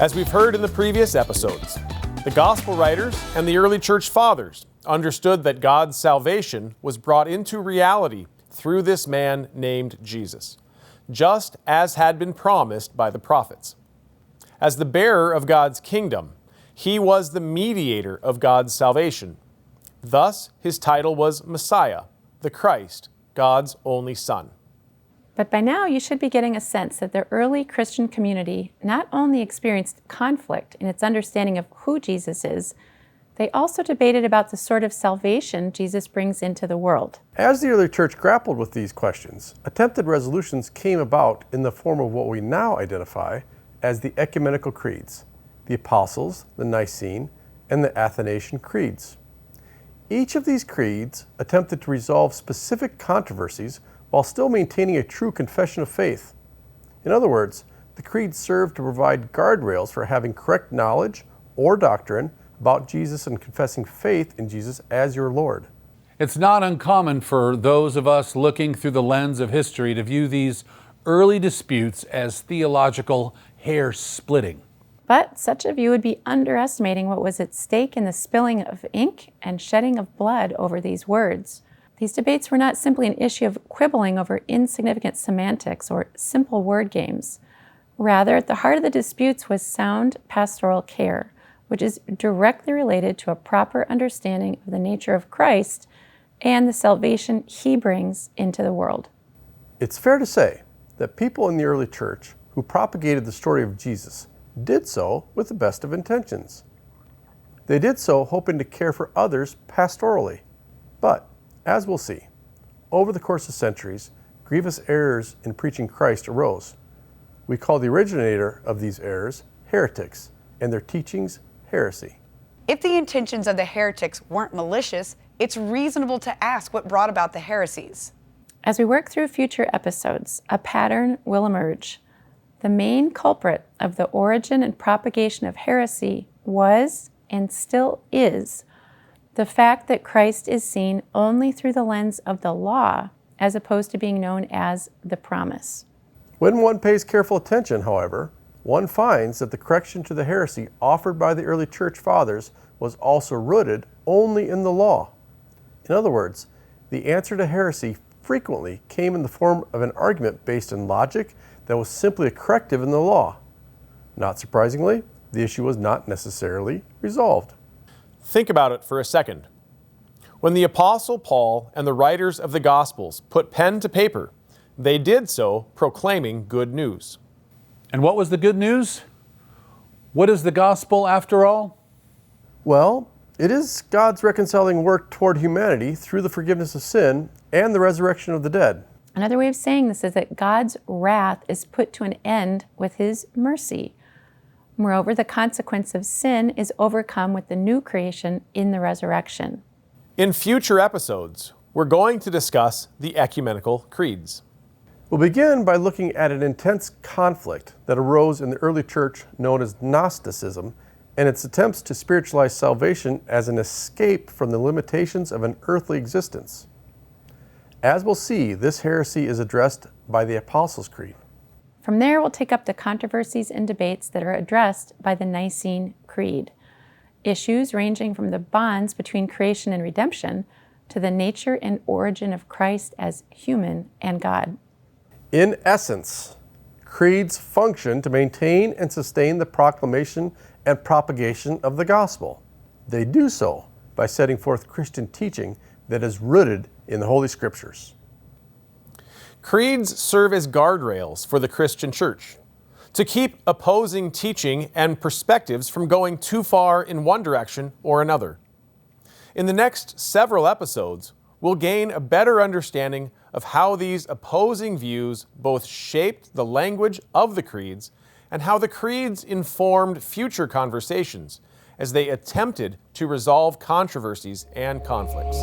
As we've heard in the previous episodes, the gospel writers and the early church fathers understood that God's salvation was brought into reality through this man named Jesus, just as had been promised by the prophets. As the bearer of God's kingdom, he was the mediator of God's salvation. Thus, his title was Messiah, the Christ, God's only Son. But by now, you should be getting a sense that the early Christian community not only experienced conflict in its understanding of who Jesus is, they also debated about the sort of salvation Jesus brings into the world. As the early church grappled with these questions, attempted resolutions came about in the form of what we now identify as the ecumenical creeds, the Apostles, the Nicene, and the Athanasian Creeds. Each of these creeds attempted to resolve specific controversies while still maintaining a true confession of faith. In other words, the creeds served to provide guardrails for having correct knowledge or doctrine about Jesus and confessing faith in Jesus as your Lord. It's not uncommon for those of us looking through the lens of history to view these early disputes as theological hair-splitting. But such a view would be underestimating what was at stake in the spilling of ink and shedding of blood over these words. These debates were not simply an issue of quibbling over insignificant semantics or simple word games. Rather, at the heart of the disputes was sound pastoral care, which is directly related to a proper understanding of the nature of Christ and the salvation he brings into the world. It's fair to say that people in the early church who propagated the story of Jesus did so with the best of intentions. They did so hoping to care for others pastorally. But, as we'll see, over the course of centuries, grievous errors in preaching Christ arose. We call the originator of these errors heretics, and their teachings heresy. If the intentions of the heretics weren't malicious, it's reasonable to ask what brought about the heresies. As we work through future episodes, a pattern will emerge. The main culprit of the origin and propagation of heresy was, and still is, the fact that Christ is seen only through the lens of the law, as opposed to being known as the promise. When one pays careful attention, however, one finds that the correction to the heresy offered by the early church fathers was also rooted only in the law. In other words, the answer to heresy frequently came in the form of an argument based in logic that was simply a corrective in the law. Not surprisingly, the issue was not necessarily resolved. Think about it for a second. When the Apostle Paul and the writers of the Gospels put pen to paper, they did so proclaiming good news. And what was the good news? What is the gospel after all? Well, it is God's reconciling work toward humanity through the forgiveness of sin and the resurrection of the dead. Another way of saying this is that God's wrath is put to an end with his mercy. Moreover, the consequence of sin is overcome with the new creation in the resurrection. In future episodes, we're going to discuss the ecumenical creeds. We'll begin by looking at an intense conflict that arose in the early church known as Gnosticism and its attempts to spiritualize salvation as an escape from the limitations of an earthly existence. As we'll see, this heresy is addressed by the Apostles' Creed. From there, we'll take up the controversies and debates that are addressed by the Nicene Creed. Issues ranging from the bonds between creation and redemption to the nature and origin of Christ as human and God. In essence, creeds function to maintain and sustain the proclamation and propagation of the gospel. They do so by setting forth Christian teaching that is rooted in the Holy Scriptures. Creeds serve as guardrails for the Christian church to keep opposing teaching and perspectives from going too far in one direction or another. In the next several episodes, we'll gain a better understanding of how these opposing views both shaped the language of the creeds and how the creeds informed future conversations as they attempted to resolve controversies and conflicts.